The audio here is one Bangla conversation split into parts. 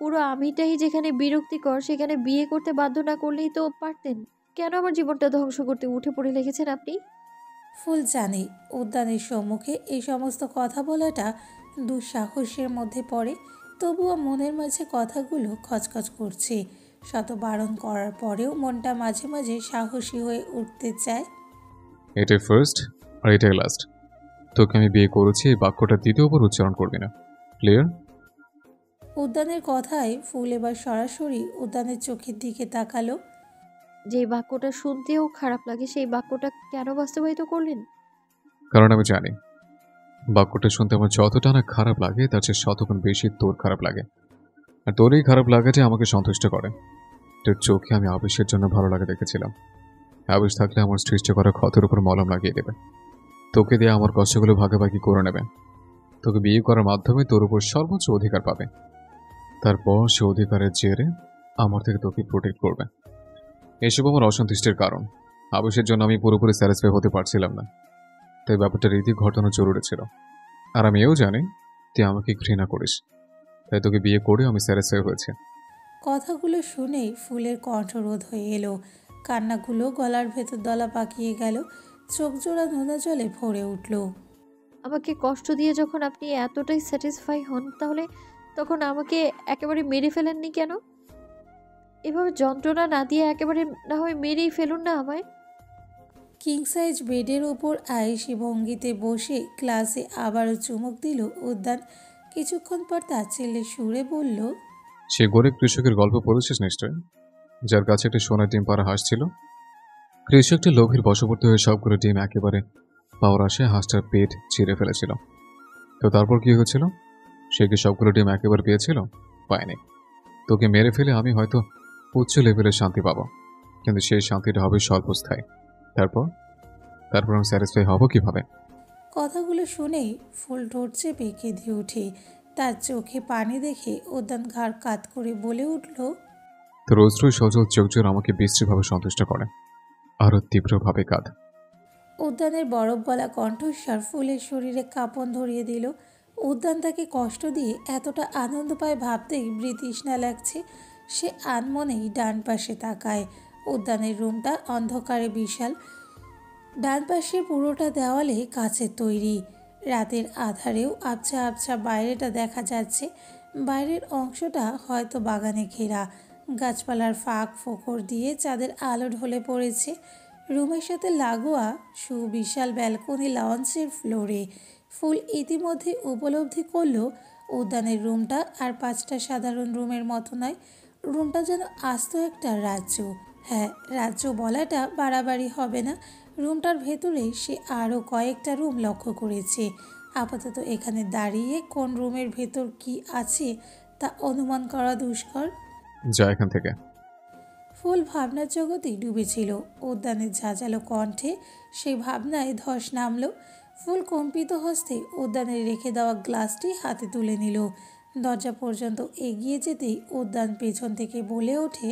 পুরো আমিটাই যেখানে বিরক্তিকর সেখানে বিয়ে করতে বাধ্য না করলেই তো পারতেন। কেন আমার জীবনটা ধ্বংস করতে উঠে পড়ে লেগেছেন আপনি? ফুল জানে উদ্যানের সম্মুখে এই সমস্ত কথা বলাটা দুঃসাহসের মধ্যে পড়ে, তবুও মনের মাঝে কথাগুলো খচখচ করছে। শত বারণ করার পরেও মনটা মাঝে মাঝে সাহসী হয়ে উঠতে চায়। এটাই ফার্স্ট আর এটাই লাস্ট। তোকে আমি বিয়ে করেছি এই বাক্যটা দ্বিতীয়বার উচ্চারণ করবি না, ক্লিয়ার? উদ্যানের কথায় ফুল এবার সরাসরি উদ্যানের চোখের দিকে তাকালো। যে বাক্যটা শুনতেও খারাপ লাগে সেই বাক্যটা কেন বাস্তবায়িত করলেন? কারণ আমি জানি বাক্যটা শুনতে আমার যতটা না খারাপ লাগে তার চেয়ে শতগুণ বেশি তোর খারাপ লাগে। আর তোর এই খারাপ লাগাটা আমাকে সন্তুষ্ট করে। তোর চোখে আমি আবেশের জন্য ভালো লাগা দেখেছিলাম। আবেশ থাকলে আমার সৃষ্টি করা ক্ষতের উপর মলম লাগিয়ে দেবে, তোকে দিয়ে আমার কষ্টগুলো ভাগাভাগি করে নেবে, তোকে বিয়ে করার মাধ্যমে তোর উপর সর্বোচ্চ অধিকার পাবে। তারপর সে অধিকারের জেরে আমার থেকে তোকে প্রোটেক্ট করবে। এসব আমার অসন্তুষ্টির কারণ। আবেশের জন্য আমি পুরোপুরি স্যাটিসফাই হতে পারছিলাম না, তাই ব্যাপারটা রীতি ঘটানো জরুরি ছিল। আর আমি এও জানি তুই আমাকে ঘৃণা করিস, তাই তোকে বিয়ে করে আমি স্যাটিসফাই হয়েছে। কথাগুলো শুনেই ফুলের কণ্ঠরোধ হয়ে এলো, কান্নাগুলো গলার ভেতর দলা পাকিয়ে গেল, চোখ জোড়া নোনা জলে ভরে উঠল। আমাকে কষ্ট দিয়ে যখন আপনি এতটাই স্যাটিসফাই হন তাহলে তখন আমাকে একেবারে মেরে ফেলেননি কেন? এভাবে যন্ত্রণা না দিয়ে একেবারে না হয় মেরেই ফেলুন না আমায়। কিং সাইজ বেডের ওপর আয়েসি ভঙ্গিতে বসে ক্লাসে আবারও চুমুক দিল উদ্যান। কিছুক্ষণ পর তাচ্ছিল্যের সুরে বলল, সে গরিব কৃষকের গল্প পড়েছিস নিশ্চয়, যার কাছে একটা সোনার ডিম পাড়া হাঁস ছিল। কৃষকটি লোভের বশবর্তী হয়ে সবগুলো ডিম একেবারে পাওয়ার আসে হাঁসটার পেট ছিঁড়ে ফেলেছিল। তো তারপর কি হয়েছিল? সে কি সবগুলো ডিম একেবারে পেয়েছিল? পায়নি। তোকে মেরে ফেলে আমি হয়তো উচ্চ লেভেলের শান্তি পাবো, কিন্তু সেই শান্তিটা হবে স্বল্পস্থায়ী। তারপর তারপর আমি স্যাটিসফাই হব কিভাবে? কথাগুলো শুনেই ফুল ঠোঁট চেপে কেঁদে ওঠে। তার চোখে পানি দেখে উদ্যান ঘাড় কাত করে বলে উঠল, তোর অশ্রু সজল চোখজোর আমাকে বিশ্রীভাবে সন্তুষ্ট করে, আরও তীব্রভাবে কাঁদ। উদ্যানের বরফ গলা কণ্ঠস্বর ফুলের শরীরে কাঁপন ধরিয়ে দিল। উদ্যান তাকে কষ্ট দিয়ে এতটা আনন্দ পায় ভাবতেই বৃতৃষ্ণা লাগছে। সে আনমনেই ডান পাশে তাকায়। উদ্যানের রুমটা অন্ধকারে বিশাল, ডান পাশে পুরোটা দেওয়ালে কাচের তৈরি। রাতের আধারেও আবছা আবছা বাইরেটা দেখা যাচ্ছে। বাইরের অংশটা হয়তো বাগানে ঘেরা, গাছপালার ফাঁক ফোকর দিয়ে চাঁদের আলো ঢলে পড়েছে। রুমের সাথে লাগোয়া সুবিশাল ব্যালকনি লঞ্চের ফ্লোরে। ফুল ইতিমধ্যে উপলব্ধি করল উদ্যানের রুমটা আর পাঁচটা সাধারণ রুমের মতো নয়। রুমটা যেন আস্ত একটা রাজ্য। হ্যাঁ, রাজ্য বলাটা বাড়াবাড়ি হবে না। রুমটার ভেতরে সে আরও কয়েকটা রুম লক্ষ্য করেছে। আপাতত এখানে দাঁড়িয়ে কোন রুমের ভেতর কি আছে তা অনুমান করা দুষ্কর। যা এখান থেকে। ফুল ভাবনার জগতেই ডুবেছিল। উদ্যানের ঝাঁঝালো কণ্ঠে সেই ভাবনায় ধস নামল। ফুল কম্পিত হস্তে উদ্যানের রেখে দেওয়া গ্লাসটি হাতে তুলে নিল। দরজা পর্যন্ত এগিয়ে যেতেই উদ্যান পেছন থেকে বলে ওঠে,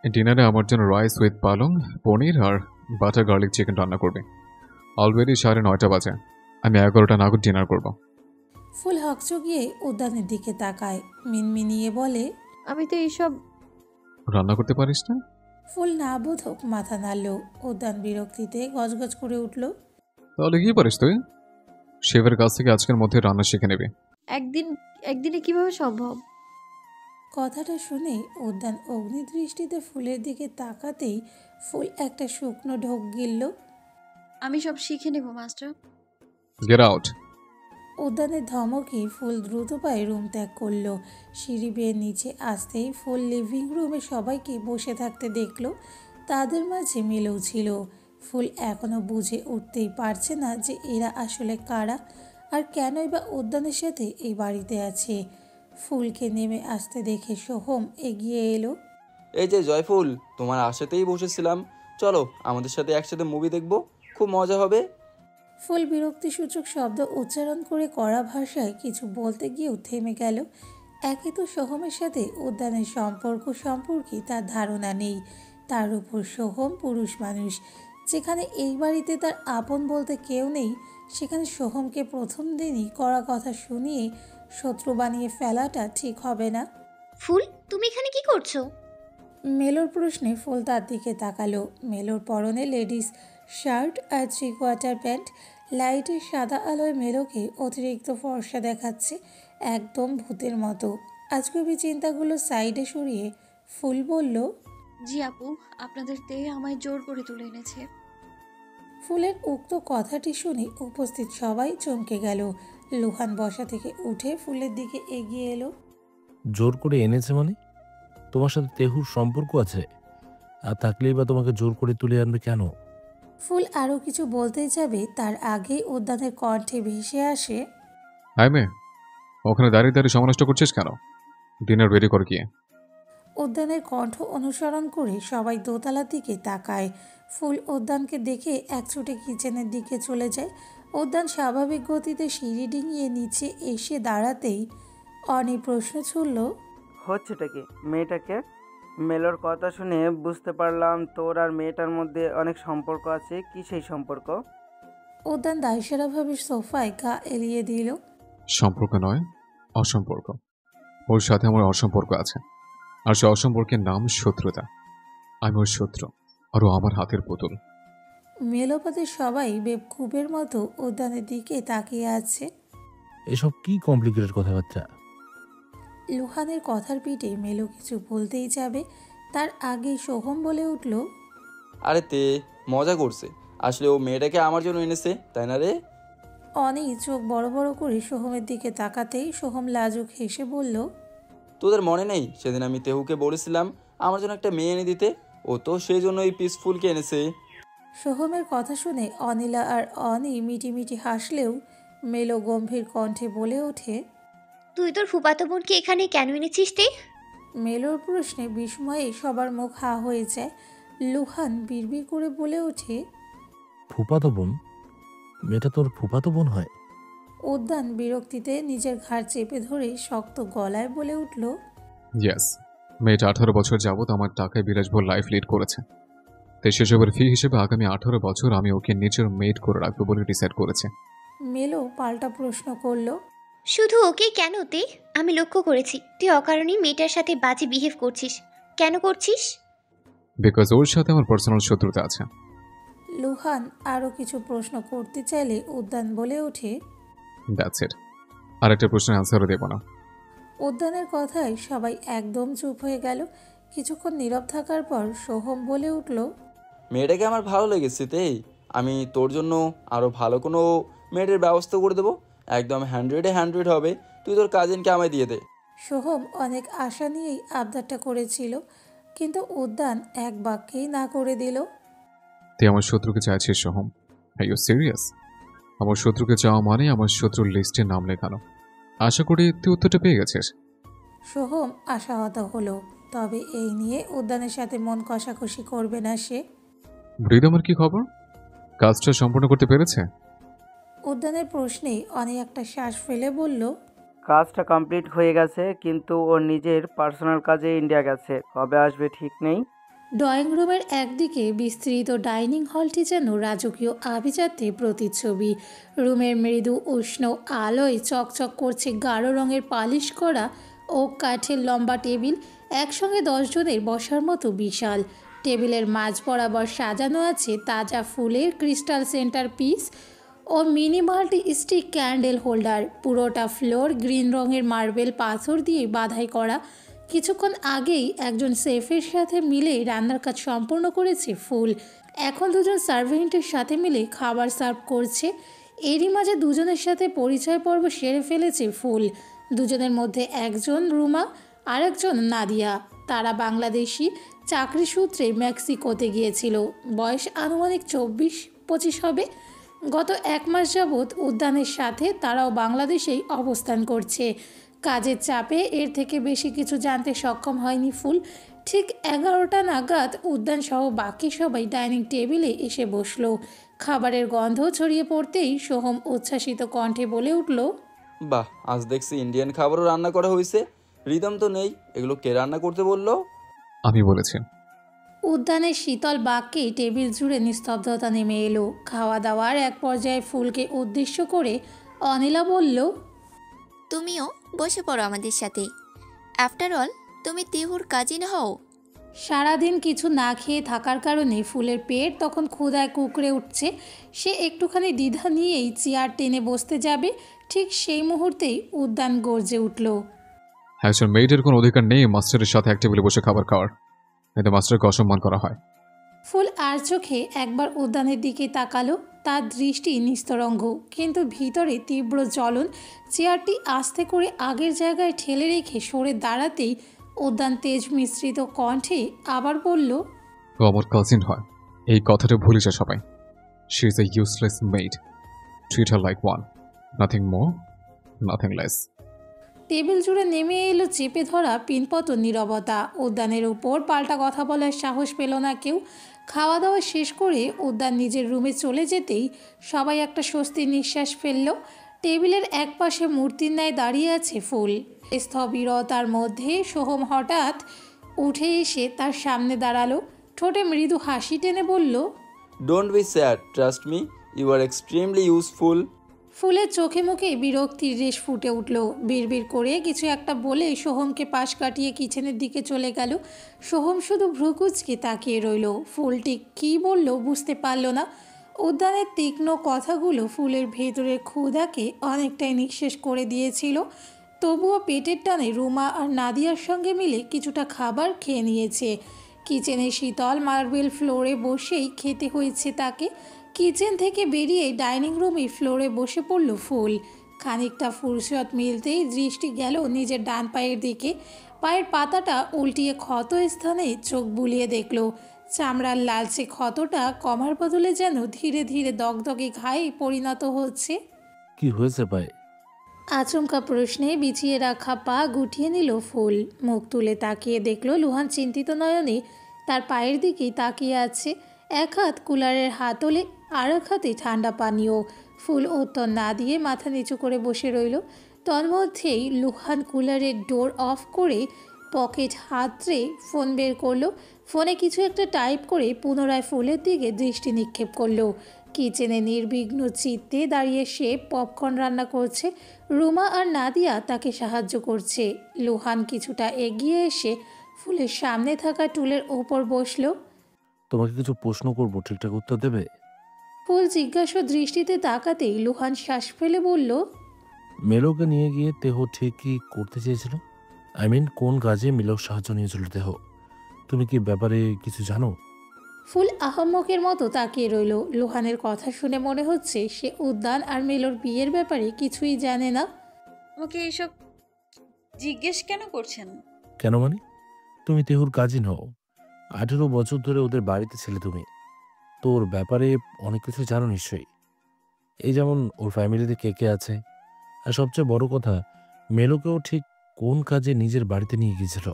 ডিনারে আমার জন্য রাইস উইথ পালং, পনির আর বাটার গার্লিক চিকেন রান্না করবে। অলরেডি 9:30 বাজে, আমি 11টা নাগাদ ডিনার করব। ফুল হকচকিয়ে উদ্যানের দিকে তাকায়, মিনমিনিয়ে বলে, আমি তো এইসব। রান্না করতে পারিস না? ফুল না বোধক মাথা নাড়ল। উদ্যান বিরক্তিতে গজগজ করে উঠল, তাহলে কি পারিস তুই? শেফের কাছ থেকে আজকের মধ্যে রান্না শিখে নেবে। একদিনে কিভাবে সম্ভব? কথাটা শুনে উদ্যান অগ্নিদৃষ্টিতে ফুলের দিকে তাকাতেই ফুল একটা শুকনো ঢোক গিলল। আমি সব শিখে নেব মাস্টার। Get out. উদ্যানের ধমকে ফুল দ্রুত পায়ে রুম ত্যাগ করল। সিঁড়ি বেয়ে নিচে আসতেই ফুল লিভিং রুমে সবাইকে বসে থাকতে দেখল। তাদের মাঝে মেলেও ছিল। ফুল এখনও বুঝে উঠতেই পারছে না যে এরা আসলে কারা, আর কেনই বা উদ্যানের সাথে এই বাড়িতে আছে। ফুলকে নেমে আসতে দেখে সোহম এগিয়ে এলো। এই যে জয়ফুল, তোমার আশাতেই বসেছিলাম, চলো আমাদের সাথে একসাথে মুভি দেখবো, খুব মজা হবে। ফুল বিরক্তিসূচক শব্দ উচ্চারণ করে কড়া ভাষায় কিছু বলতে গিয়েও থেমে গেল। একে তো সোহমের সাথে উদ্যানের সম্পর্ক সম্পর্কে তার ধারণা নেই, তার উপর সোহম পুরুষ মানুষ। যেখানে এই বাড়িতে তার আপন বলতে কেউ নেই, সেখানে সোহমকে প্রথম দিনই কড়া কথা শুনিয়ে শত্রু বানিয়ে ফেলাটা ঠিক হবে না। ফুল, তুমি এখানে কি করছো? মেলোর প্রশ্নে ফুল তার দিকে তাকালো। মেলোর পরনে লেডিস শার্ট আর 3/4 প্যান্ট। লাইটের সাদা আলোয় মেলোকে অতিরিক্ত ফর্সা দেখাচ্ছে, একদম ভূতের মতো। আজগুবি চিন্তাগুলো সাইডে সরিয়ে ফুল বলল, জি আপু, আপনাদের দেহে আমায় জোর করে তুলে এনেছে। ফুলের উক্ত কথাটি শুনে উপস্থিত সবাই চমকে গেল। লুহান বসা থেকে উঠে ফুলের দিকে এগিয়ে এলো। জোর করে এনেছে মানে? তোমার সাথে তেহুর সম্পর্ক আছে? আর থাকলেই বা তোমাকে জোর করে তুলে আনবে কেন? ফুল আরও কিছু বলতে যাবে, তার আগেই উদ্যানের কণ্ঠে ভেসে আসে, হাই মেয়ে, ওখানে দাঁড়িয়ে দাঁড়িয়ে সময় নষ্ট করছিস কেন? ডিনার রেডি কর গিয়ে। উদ্যানের কণ্ঠ অনুসরণ করে সবাই দোতলার দিকে তাকায়। ফুল উদ্যানকে দেখে একছুটে কিচেনের দিকে চলে যায়। উদ্যান স্বাভাবিক গতিতে সিঁড়ি ডিঙিয়ে নিচে এসে দাঁড়াতেই অনি প্রশ্ন ছুড়ল, হচ্ছেটা কি? মেয়েটাকে? মেলোর কথা শুনে বুঝতে পারলাম তোর আর মেয়েটার মধ্যে অনেক সম্পর্ক আছে। কি সেই সম্পর্ক? উদ্যান দায়সারাভাবে সোফায় গা এলিয়ে দিল। সম্পর্ক নয়, অসম্পর্ক। ওর সাথে আমার অসম্পর্ক আছে, আর সে অসম্পর্কের নাম শত্রুতা। আমি ওর শত্রু, আর ও আমার হাতের পুতুল। মেলোপাতে সবাই বেবকুবের মতো উদ্যানের দিকে তাকিয়ে আছে। এসব কি কমপ্লিকেটেড কথাবার্তা? লুহানের কথার পিঠে মেলো কিছু বলতেই যাবে, তার আগেই সোহম বলে উঠল, আরে মজা করছে। আসলে ও মেয়েটাকে আমার জন্য এনেছে, তাই না রে? অনি চোখ বড় বড় করে সোহমের দিকে তাকাতেই সোহম লাজুক হেসে বলল, তোদের মনে নেই সেদিন আমি তেহুকে বলেছিলাম আমার জন্য একটা মেয়ে এনে দিতে? ও তো সেই জন্য এই পিসফুলকে এনেছে। সোহমের কথা শুনে অনিলা আর অনি মিটিমিটি হাসলেও মেলো গম্ভীর কণ্ঠে বলে ওঠে, তুই তোর ফুফাতো বোনকে এখানে কেন এনেছিস তে? মেলোর প্রশ্নে বিস্ময়ে সবার মুখ হা হয়ে যায়। লুহান বিড়বিড় করে বলে ওঠে, ফুপাতো বোন? মেয়েটা তোর ফুপাতো বোন হয়? উদ্যান বিরক্তিতে নিজের ঘাড় চেপে ধরে শক্ত গলায় বলে উঠল, ইয়েস, মেয়েটা 18 বছর যাবত আমার টাকায় বিলাসবহুল লাইফ লিড করেছে। তাই সেসবের ফি হিসেবে আগামী 18 বছর আমি ওকে নিজের মেড করে রাখবো বলে ডিসাইড করেছে। মেলো পাল্টা প্রশ্ন করল, শুধু ওকে কেন তে? আমি লক্ষ্য করেছি তুই অকারণেই মেয়েটার সাথে বাজে বিহেভ করছিস। কেন করছিস? বিকজ ওর সাথে আমার পার্সোনাল শত্রুতা আছে। লুহান আরও কিছু প্রশ্ন করতে চাইলে উদ্যান বলে ওঠে, দ্যাটস ইট। আর একটা প্রশ্নের অ্যান্সারও দেব না। উদ্যানের কথায় সবাই একদম চুপ হয়ে গেল। কিছুক্ষণ নীরব থাকার পর সোহম বলে উঠল, মেয়েটাকে আমার ভালো লেগেছে আমি তোর জন্য আরও ভালো কোনো মেয়েদের ব্যবস্থা করে দেবো। একদম 100-এ 100 হবে। তুই তোর কাজিনকে আমায় দিয়ে দে। সোহম অনেক আশা নিয়েই আবদারটা করেছিল, কিন্তু উদ্যান এক বাক্যেই না করে দিল। তুই আমার শত্রুকে চাইছিস সোহম? Are you serious? আমার শত্রুকে চাওয়া মানে আমার শত্রুর লিস্টে নাম লেখানো। আশা করি তুই উত্তরটা পেয়ে গেছিস। সোহম আশাহত হলো, তবে এই নিয়ে উদ্যানের সাথে মন কষাকষি করবে না সে। মৃদমের কি খবর? কাজটা সম্পূর্ণ করতে পেরেছে? উদ্যানের প্রশ্নেই অনেক একটা শ্বাস ফেলে বলল, কাজটা কমপ্লিট হয়ে গেছে, কিন্তু ওর নিজের পার্সোনাল কাজে ইন্ডিয়া গেছে। কবে আসবে ঠিক নেই। ড্রয়িং রুমের একদিকে বিস্তৃত ডাইনিং হলটি যেন রাজকীয় আভিজাত্যে প্রতিচ্ছবি। রুমের মৃদু উষ্ণ আলোয় চকচক করছে গাঢ় রঙের পালিশ করা ও কাঠের লম্বা টেবিল, একসঙ্গে 10 জনের বসার মতো বিশাল। টেবিলের মাঝ বরাবর সাজানো আছে তাজা ফুলের ক্রিস্টাল সেন্টার পিস ও mini multi stick candle holder. পুরোটা ফ্লোর গ্রিন রঙের মার্বেল পাথর দিয়ে বাধাই করা। কিছুক্ষণ আগেই একজন শেফের সাথে মিলে রান্নার কাজ সম্পূর্ণ করেছে ফুল। এখন দুজন সার্ভেন্টের সাথে মিলে খাবার সার্ভ করছে। এরই মাঝে দুজনের সাথে পরিচয় পর্ব সেরে ফেলেছে ফুল। দুজনের মধ্যে একজন রুমা, আরেকজন নাদিয়া। তারা বাংলাদেশি, চাকরি সূত্রে মেক্সিকোতে গিয়েছিল। বয়স আনুমানিক 24-25 হবে। গত 1 মাস যাবৎ উদ্যানের সাথে তারাও বাংলাদেশেই অবস্থান করছে। কাজের চাপে এর থেকে বেশি কিছু জানতে সক্ষম হয়নি ফুল। ঠিক 11টা নাগাদ উদ্যান সহ বাকি সবাই ডাইনিং টেবিলে এসে বসলো। খাবারের গন্ধ ছড়িয়ে পড়তেই সোহম উচ্ছ্বাসিত কণ্ঠে বলে উঠল, বাহ, আজ দেখছি ইন্ডিয়ান খাবারও রান্না করা হয়েছে। রিদম তো নেই, এগুলো কে রান্না করতে বললো? আমি বলেছি। উদ্যানের শীতল বাক্যেই টেবিল জুড়ে নিস্তব্ধতা নেমে এলো। খাওয়া দাওয়ার এক পর্যায়ে ফুলকে উদ্দেশ্য করে অনিলা বলল, তুমিও বসে পড়ো আমাদের সাথে। আফটার অল তুমি তেহুর কাজিন হও? সারাদিন কিছু না খেয়ে থাকার কারণে ফুলের পেট তখন ক্ষুধায় কুঁকড়ে উঠছে। সে একটুখানি দ্বিধা নিয়েই চেয়ার টেনে বসতে যাবে, ঠিক সেই মুহূর্তেই উদ্যান গর্জে উঠল। একজন মেয়েদের কোনো অধিকার নেই মাস্টারের সাথে এক টেবিলে বসে খাবার খাওয়ার, এতে মাস্টারকে অসম্মান করা হয়। ফুল আর চোখে একবার উদ্যানের দিকে তাকালো। তার দৃষ্টি নিস্তরঙ্গ, কিন্তু ভিতরে তীব্র জ্বলন। চেয়ারটি আস্তে করে আগের জায়গায় ঠেলে রেখে সরে দাঁড়াতেই উদ্যান তেজ মিশ্রিত কণ্ঠে আবার বলল, ও আমার কাজিন হয়, এই কথাটা ভুলে যায় সবাই। She is a useless made, treat her like one, nothing more, nothing less. Table জুড়ে নেমে এলো চেপে ধরা পিনপত নীরবতা। উদ্যানের উপর পাল্টা কথা বলার সাহস পেল না কেউ। খাওয়া দাওয়া শেষ করে উদ্যান নিজের রুমে চলে যেতেই সবাই একটা স্বস্তির নিঃশ্বাস ফেলল। টেবিলের একপাশে মূর্তির ন্যায় দাঁড়িয়ে আছে ফুল। স্থবিরতার মধ্যে সোহম হঠাৎ উঠে এসে তার সামনে দাঁড়ালো। ঠোঁটে মৃদু হাসি টেনে বলল, don't be sad, trust me, you are extremely useful. ফুলের চোখে মুখে বিরক্তির রেশ ফুটে উঠল। বিড়বিড় করে কিছু একটা বলে সোহমকে পাশ কাটিয়ে কিচেনের দিকে চলে গেল। সোহম শুধু ভ্রুকুচকে তাকিয়ে রইল। ফুল ঠিক কী বলল বুঝতে পারল না। উদ্যানের তীক্ষ্ণ কথাগুলো ফুলের ভেতরের ক্ষুধাকে অনেকটাই নিঃশেষ করে দিয়েছিল। তবুও পেটের টানে রুমা আর নাদিয়ার সঙ্গে মিলে কিছুটা খাবার খেয়ে নিয়েছে। কিচেনের শীতল মার্বেল ফ্লোরে বসেই খেতে হয়েছে তাকে। কিচেন থেকে বেরিয়ে ডাইনিং রুমে ফ্লোরে বসে পড়ল ফুল। খানিকটা ফুরসত মিলতেই দৃষ্টি গেল নিজের ডান পায়ের দিকে। পায়ের পাতাটা উল্টিয়ে ক্ষত স্থানে চোখ বুলিয়ে দেখল। চামড়ার লালচে ক্ষতটা কমার বদলে যেন ধীরে ধীরে দগদগে ঘায়ে পরিণত হচ্ছে। কি হয়েছে পায়ে? আচমকা প্রশ্নে বিছিয়ে রাখা পা গুটিয়ে নিল ফুল। মুখ তুলে তাকিয়ে দেখল লুহান চিন্তিত নয়নে তার পায়ের দিকেই তাকিয়ে আছে। এক হাত কুলারের হাতলে, আর এক হাতে ঠান্ডা পানীয়। ফুল উত্তর না দিয়ে মাথা নিচু করে বসে রইল। তন্মধ্যেই লুহান কুলারের ডোর অফ করে পকেট হাতড়ে ফোন বের করলো। ফোনে কিছু একটা টাইপ করে পুনরায় ফুলের দিকে দৃষ্টি নিক্ষেপ করলো। কিচেনে নির্বিঘ্ন চিত্তে দাঁড়িয়ে সে পপকর্ন রান্না করছে। রুমা আর নাদিয়া তাকে সাহায্য করছে। লুহান কিছুটা এগিয়ে এসে ফুলের সামনে থাকা টুলের ওপর বসলো। তোমাকে কিছু প্রশ্ন করবো, ঠিকঠাক উত্তর দেবে? ফুল জিজ্ঞাসা দৃষ্টিতে তাকাতেই লুহান শ্বাস ফেলে বলল, মেলোকে নিয়ে গিয়ে তেহ ঠিক কি করতে চেয়েছিল? আই মিন, কোন কাজে মেলোর সাহায্য নিয়েছিল দেহ? তুমি কি ব্যাপারে কিছু জানো? ফুল আহম্মকের মতো তাকিয়ে রইল। লুহানের কথা শুনে মনে হচ্ছে সে উদ্যান আর মেলোর বিয়ের ব্যাপারে কিছুই জানে না। আমাকে এইসব জিজ্ঞেস কেন করছেন? কেন মানে? তুমি তেহুর কাজিন হও, 18 বছর ধরে ওদের বাড়িতে ছিলে তুমি, তোর ব্যাপারে অনেক কিছু জানো নিশ্চয়ই। এই যেমন ওর ফ্যামিলিতে কে কে আছে, আর সবচেয়ে বড় কথা, মেলোকেও ঠিক কোন কাজে নিজের বাড়িতে নিয়ে গিয়েছিল।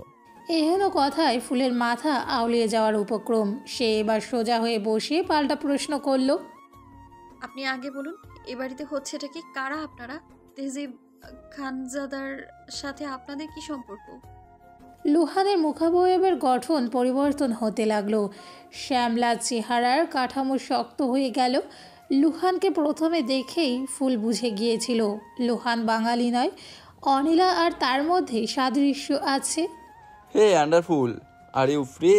এহেন কথায় ফুলের মাথা আউলিয়ে যাওয়ার উপক্রম। সে এবার সোজা হয়ে বসে পাল্টা প্রশ্ন করল, আপনি আগে বলুন, এ বাড়িতে হচ্ছেটা কি? কারা আপনারা? তেহজিব খানজাদার সাথে আপনাদের কি সম্পর্ক? লুহানের মুখাবয়বের গঠন পরিবর্তন হতে লাগলো। শ্যামলা চেহারার কাঠামো শক্ত হয়ে গেল। লুহানকে প্রথমে দেখেই ফুল বুঝে গিয়েছিল লুহান বাঙালি নয়, অনিলা আর তার মধ্যে সাদৃশ্য আছে। Hey wonderful, are you free?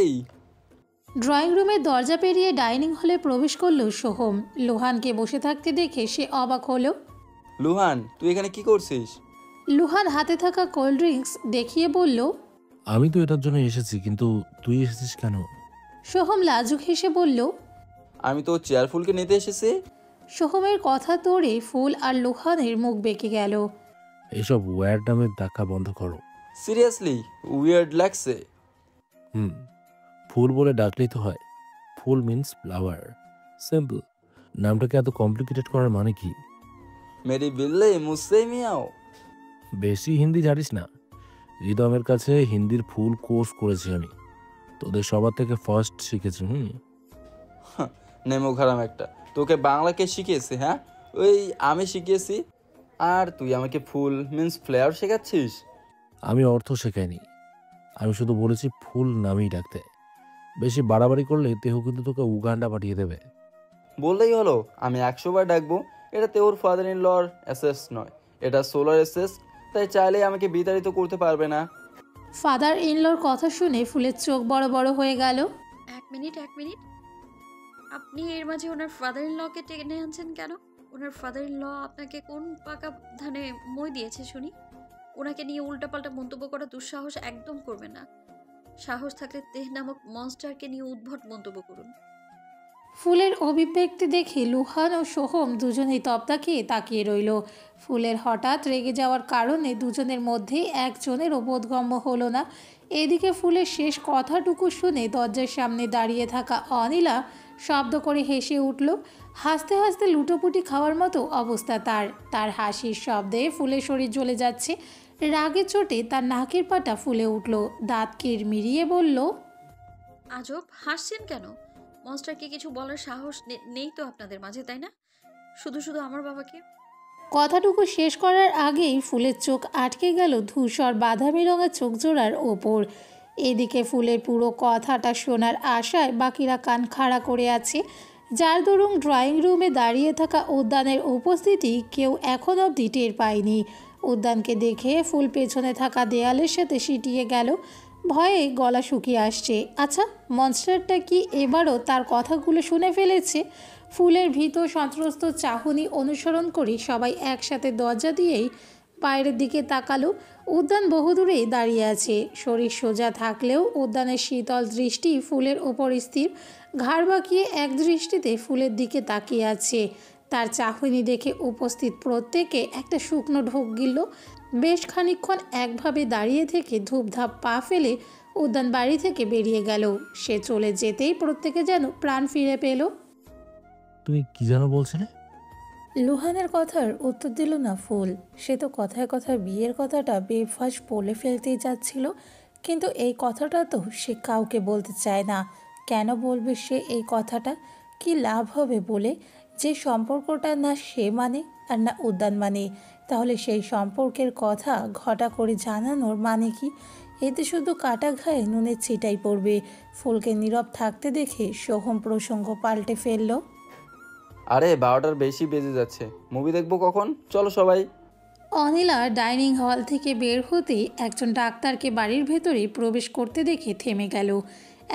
Drawing রুমের দরজা পেরিয়ে ডাইনিং হলে প্রবেশ করলো সোহম। লুহানকে বসে থাকতে দেখে সে অবাক হলো। লুহান, তুই এখানে কি করছিস? লুহান হাতে থাকা কোল্ড ড্রিঙ্কস দেখিয়ে বলল, আমি তো এটার জন্য এসেছি, কিন্তু তুই এসেছিস কেন? সোহম লাজুক হেসে বলল, আমি তো চেয়ারফুলকে নিতে এসেছি। সোহমের কথা তোড়ে ফুল আর লুহানের মুখ বেঁকে গেল। এসব ওয়ার্ড নামের দেখা বন্ধ করো। সিরিয়াসলি উইয়ার্ড লাগছে। ফুল বলে ডাকলেই তো হয়। Phool means flower, simple. নামটাকে এত কমপ্লিকেটেড করার মানে কি? মেরি বিল্লে মুঝসে মিয়াও। বেশি হিন্দি জানিস না। রিদমের কাছে হিন্দির ফুল কোর্স করেছি আমি, তোদের সবার থেকে ফার্স্ট শিখেছি। নেমো খারাম একটা, তোকে বাংলা কে শিখিয়েছে? হ্যাঁ, ওই আমি শিখিয়েছি, আর তুই আমাকে ফুল মিন্স ফ্লেয়ার শেখাচ্ছিস? আমি অর্থ শেখাইনি, আমি শুধু বলেছি ফুল নামেই ডাকতে। বেশি বাড়াবাড়ি করলে তেহু কিন্তু তোকে উগান্ডা পাঠিয়ে দেবে। বললেই হলো, আমি 100 বার ডাকবো। এটা তোর ফাদার ইন লর এসেস নয়, এটা সোলার এসেস, তাই চাইলেই আমাকে বিতাড়িত করতে পারবে না। ফাদার ইনলর কথা শুনে ফুলের চোখ বড় বড় হয়ে গেল। এক মিনিট। আপনি এর মাঝে ওনার ফাদার ইন লকে টেনে আনছেন কেন? ওনার ফাদার ইন ল আপনাকে কোন পাকা ধানে মই দিয়েছে শুনি? ওনাকে নিয়ে উল্টাপাল্টা মন্তব্য করা দুঃসাহস একদম করবেন না। সাহস থাকলে তেহ নামক মনস্টারকে নিয়ে উদ্ভট মন্তব্য করুন। ফুলের অভিব্যক্তি দেখে লুহান ও সোহম দুজনেই তপ্তা খেয়ে তাকিয়ে রইল। ফুলের হঠাৎ রেগে যাওয়ার কারণে দুজনের মধ্যেই একজনেরও বোধগম্য হলো না। এদিকে ফুলের শেষ কথাটুকু শুনে দরজার সামনে দাঁড়িয়ে থাকা অনিলা শব্দ করে হেসে উঠল। হাসতে হাসতে লুটোপুটি খাওয়ার মতো অবস্থা তার হাসির শব্দে ফুলের শরীর জ্বলে যাচ্ছে। রাগে চোটে তার নাকের পাটা ফুলে উঠল। দাঁত কিরমিরিয়ে বলল, আজব, হাসছেন কেন? মনস্টারকে কিছু বলার সাহস নেই তো আপনাদের মাঝে, তাই না? শুধু আমার বাবাকে। কথাটুকু শেষ করার আগেই ফুলের চোখ আটকে গেল ধূসর বাদামি রঙা চোখ জোড়ার ওপর। এদিকে ফুলের পুরো কথাটা শোনার আশায় বাকিরা কান খাড়া করে আছে। যার দরুন ড্রয়িং রুমে দাঁড়িয়ে থাকা উদ্যানের উপস্থিতি কেউ এখন অবধি টের পায়নি। উদ্যানকে দেখে ফুল পেছনে থাকা দেয়ালের সাথে সিটিয়ে গেল। ভয়ে গলা শুকিয়ে আসছে। আচ্ছা, মনস্টারটা কি এবারও তার কথাগুলো শুনে ফেলেছে? ফুলের ভীত সন্ত্রস্ত চাহনি অনুসরণ করে সবাই একসাথে দরজা দিয়েই বাইরের দিকে তাকালো। উদ্যান বহুদূরে দাঁড়িয়ে আছে। শরীর সোজা থাকলেও উদ্যানের শীতল দৃষ্টি ফুলের ওপর স্থির। ঘাড় বাঁকিয়ে এক দৃষ্টিতে ফুলের দিকে তাকিয়ে আছে। তার চাহনি দেখে উপস্থিত প্রত্যেকে একটা শুকনো ঢোক গিলল। বেশ খানিকক্ষণ একভাবে দাঁড়িয়ে থেকে ধূপধাপ পা ফেলে উদ্যান বাড়ি থেকে বেরিয়ে গেল। সে চলে যেতেই প্রত্যেকে যেন প্রাণ ফিরে পেল। তুমি কি যেন বলছিলে? লুহানের কথার উত্তর দিল না ফুল। সে তো কথায় কথায় বিয়ের কথাটা বেফাঁস বলে ফেলতেই যাচ্ছিল, কিন্তু এই কথাটা তো সে কাউকে বলতে চায় না। কেন বলবে সে এই কথাটা? কি লাভ হবে বলে, যে সম্পর্কটা না সে মানে আর না উদ্যান মানে? তাহলে সেই সম্পর্কের কথা ঘটা করে জানানোর মানে কি? এতে শুধু কাটা ঘায়ে নুনের ছিটাই পড়বে। ফুলকে নীরব থাকতে দেখে সোহম প্রসঙ্গ পাল্টে ফেলল। আরে 12টার বেশি বেজে যাচ্ছে, মুভি দেখবো কখন? চলো সবাই। অনিলা ডাইনিং হল থেকে বের হতেই একজন ডাক্তারকে বাড়ির ভেতরে প্রবেশ করতে দেখে থেমে গেল।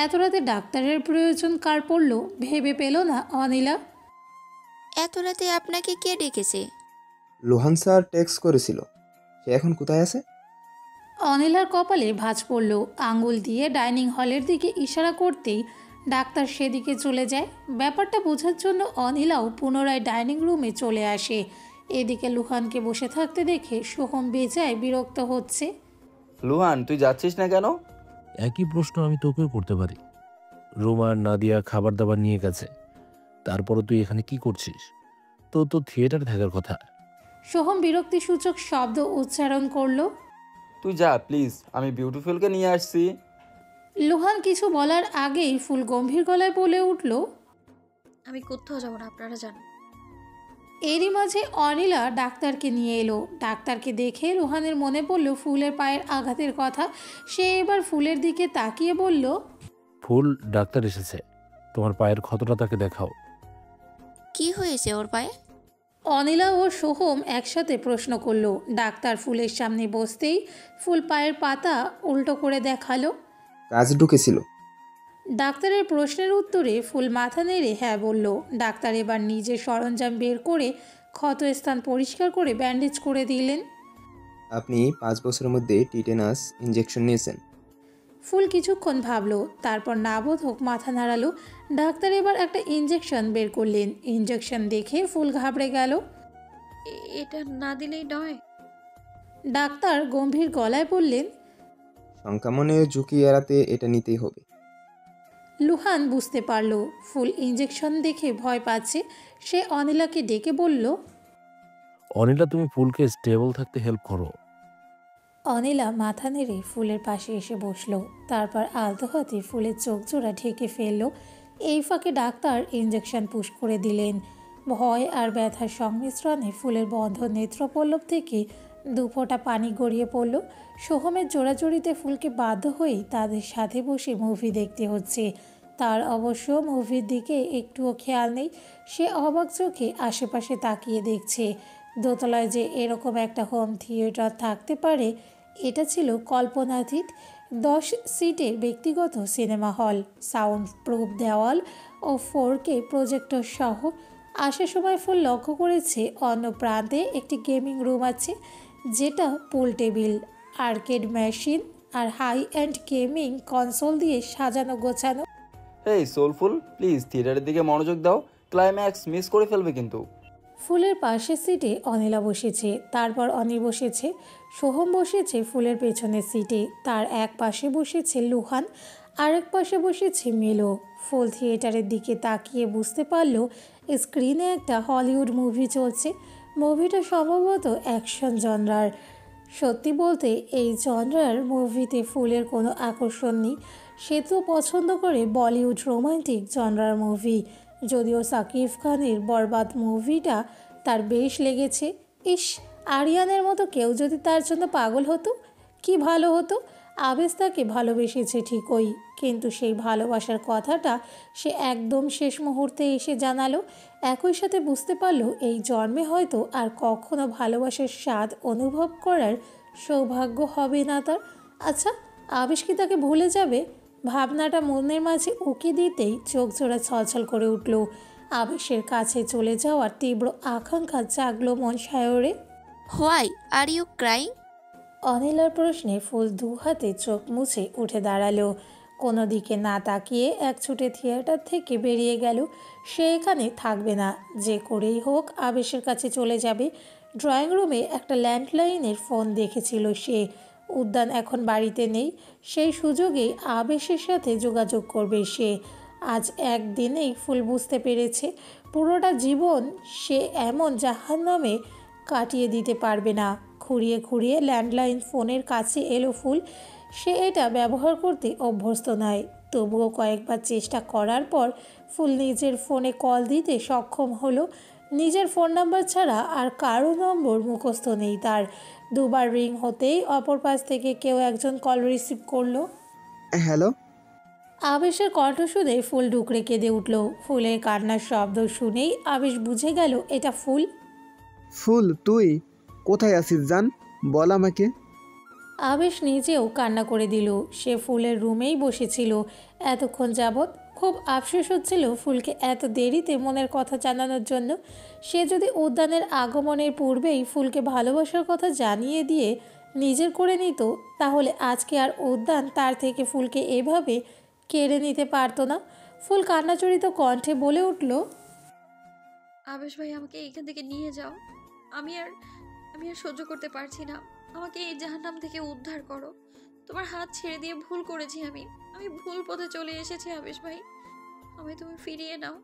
এত রাতে ডাক্তারের প্রয়োজন কার পড়ল ভেবে পেল না অনিলা। এত রাতে আপনাকে কে ডেকেছে? লোহান স্যার টেক্সট করেছিল। সে এখন কোথায় আছে? অনিলার কপালে ভাঁজ পড়ল। আঙুল দিয়ে ডাইনিং হলের দিকে ইশারা করতেই ডাক্তার সেদিকে চলে যায়। ব্যাপারটা বোঝার জন্য অনিলাও পুনরায় ডাইনিং রুমে চলে আসে। এদিকে লুহানকে বসে থাকতে দেখে সোহম বেজায় বিরক্ত হচ্ছে। লুহান, তুই যাচ্ছিস না কেন? একই প্রশ্ন আমি তোকেও করতে পারি। রোমান নাদিয়া খাবার দাবার নিয়ে গেছে, তারপরও তুই এখানে কি করছিস? তো থিয়েটারে থাকার কথা। সোহম বিরক্তিসূচক শব্দ উচ্চারণ করল। তুই যা প্লিজ, আমি বিউটিফুলকে নিয়ে আসছি। লুহান কিছু বলার আগেই ফুল গম্ভীর গলায় বলে উঠল, আমি কোথাও যাব না, আপনারা যান। এরই মাঝে অনিলা ডাক্তারকে নিয়ে এলো। ডাক্তারকে দেখে রোহানের মনে পড়ল ফুলের পায়ের আঘাতের কথা। সে এবার ফুলের দিকে তাকিয়ে বলল, ফুল, ডাক্তার এসেছে, তোমার পায়ের ক্ষতটা তাকে দেখাও। কি হয়েছে ওর পায়ে? অনিলা ও সোহম একসাথে প্রশ্ন করলো। ডাক্তার ফুলের সামনে বসতেই ফুল পায়ের পাতা উল্টো করে দেখালো। কাজ ঢুকেছিল। ডাক্তারের প্রশ্নের উত্তরে ফুল মাথা নেড়ে হ্যাঁ বলল। ডাক্তার এবার নিজের সরঞ্জাম বের করে ক্ষত স্থান পরিষ্কার করে ব্যান্ডেজ করে দিলেন। আপনি 5 বছরের মধ্যে টিটেনাস ইঞ্জেকশন নিয়েছেন। ফুল কিছুক্ষণ ভাবলো, তারপর নাবোধক মাথা নাড়ালো। ডাক্তার এবার একটা ইঞ্জেকশন বের করলেন। ইঞ্জেকশন দেখে ফুল ঘাবড়ে গেল। এটা না দিলেই নয়। ডাক্তার গম্ভীর গলায় বললেন, সংক্রমণের ঝুঁকি এড়াতে এটা নিতেই হবে। লুহান বুঝতে পারল ফুল ইঞ্জেকশন দেখে ভয় পাচ্ছে। সে অনিলাকে ডেকে বলল, অনিলা, তুমি ফুলকে স্টেবল থাকতে হেল্প করো। অনিলা মাথা নেড়ে ফুলের পাশে এসে বসলো। তারপর আলতো হাতে ফুলের চোখ জোড়া ঢেকে ফেললো। এই ফাঁকে ডাক্তার ইঞ্জেকশন পুশ করে দিলেন। ভয় আর ব্যথার সংমিশ্রণে ফুলের বন্ধ নেত্রপল্লব থেকে 2 ফোঁটা পানি গড়িয়ে পড়ল। সোহমের জোড়াজড়িতে ফুলকে বাধ্য হয়েই তাদের সাথে বসে মুভি দেখতে হচ্ছে। তার অবশ্য মুভির দিকে একটুও খেয়াল নেই। সে অবাক চোখে আশেপাশে তাকিয়ে দেখছে। দোতলায় যে এরকম একটা হোম থিয়েটার থাকতে পারে এটা ছিল কল্পনাতীত 10 সিটের ব্যক্তিগত সিনেমা হল, সাউন্ড প্রুফ দেওয়াল ও 4K প্রজেক্টর সহ। আসার সময় ফুল লক্ষ্য করেছে অন্য প্রান্তে একটি গেমিং রুম আছে, যেটা পুল টেবিল, আর্কেড মেশিন আর হাই এন্ড গেমিং কনসোল দিয়ে সাজানো গোছানো। এই সোলফুল, প্লিজ থিয়েটারের দিকে মনোযোগ দাও, ক্লাইম্যাক্স মিস করে ফেলবে কিন্তু। ফুলের পাশের সিটে অনিলা বসেছে, তারপর অনি বসেছে, সোহম বসেছে ফুলের পেছনের সিটে, তার এক পাশে বসেছে লুহান, আরেক পাশে বসেছে মেলো। ফুল থিয়েটারের দিকে তাকিয়ে বুঝতে পারল স্ক্রিনে একটা হলিউড মুভি চলছে। মুভিটা সম্ভবত অ্যাকশন জনরার। সত্যি বলতে এই জনরার মুভিতে ফুলের কোনো আকর্ষণ নেই। সে তো পছন্দ করে বলিউড রোমান্টিক জনরার মুভি। যদিও সাকিব খানের বরবাদ মুভিটা তার বেশ লেগেছে। ইস, আরিয়ানের মতো কেউ যদি তার জন্য পাগল হতো, কি ভালো হতো। আবেশ তাকে ভালোবেসেছে ঠিকই, কিন্তু সেই ভালোবাসার কথাটা সে একদম শেষ মুহূর্তে এসে জানালো। একই সাথে বুঝতে পারলো এই জন্মে হয়তো আর কখনো ভালোবাসার স্বাদ অনুভব করার সৌভাগ্য হবে না তার। আচ্ছা, আবেশ কি তাকে ভুলে যাবে? ভাবনাটা মনের মাঝে উকি দিতেই চোখ জোড়া ছলছল করে উঠল। আবেশের কাছে চলে যাওয়ার তীব্র আকাঙ্ক্ষা জাগলো মন সায়রে। Why are you crying? অনিলার প্রশ্নে ফুল দু হাতে চোখ মুছে উঠে দাঁড়ালো। কোনো দিকে না তাকিয়ে এক ছুটে থিয়েটার থেকে বেরিয়ে গেল। সে এখানে থাকবে না, যে করেই হোক আবেশের কাছে চলে যাবে। ড্রয়িং রুমে একটা ল্যান্ডলাইনের ফোন দেখেছিল সে। উদ্যান এখন বাড়িতে নেই, সেই সুযোগে আবেশের সাথে যোগাযোগ করবে সে। আজ একদিনেই ফুল বুঝতে পেরেছে পুরোটা জীবন সে এমন জাহান্নামে কাটিয়ে দিতে পারবে না। খুঁড়িয়ে খুঁড়িয়ে ল্যান্ডলাইন ফোনের কাছে এলো ফুল। সে এটা ব্যবহার করতে অভ্যস্ত নয়, তবুও কয়েকবার চেষ্টা করার পর ফুল নিজের ফোনে কল দিতে সক্ষম হলো। নিজের ফোন নাম্বার ছাড়া আর কারো নম্বর মুখস্থ নেই তার। দুবার রিং হতেই অপর পাশ থেকে কেউ একজন কল রিসিভ করলো। হ্যালো। আবেশের কণ্ঠ শুনে ফুল ডুকরে কেঁদে উঠল। ফুলের কান্নার শব্দ শুনেই আবেশ বুঝে গেল এটা ফুল। ফুল, তুই কোথায় আছিস জান? বল আমাকে। আবেশ নিজেও কান্না করে দিল। সে ফুলের রুমেই বসেছিল এতক্ষণ যাবৎ। খুব আফসোস হচ্ছিল ফুলকে এত দেরিতে মনের কথা জানানোর জন্য। সে যদি উদ্যানের আগমনের পূর্বেই ফুলকে ভালোবাসার কথা জানিয়ে দিয়ে নিজের করে নিত, তাহলে আজকে আর উদ্যান তার থেকে ফুলকে এভাবে কেড়ে নিতে পারতো না। ফুল কান্নাজড়িত কণ্ঠে বলে উঠল, আবেশ ভাই, আমাকে এখান থেকে নিয়ে যাও। আমি আর সহ্য করতে পারছি না। আমাকে এই জাহান্নাম থেকে উদ্ধার করো। তোমার হাত ছেড়ে দিয়ে ভুল করেছি আমি ভুল পথে চলে এসেছি আবেশ ভাই। আমায় তুমি ফিরিয়ে নাও।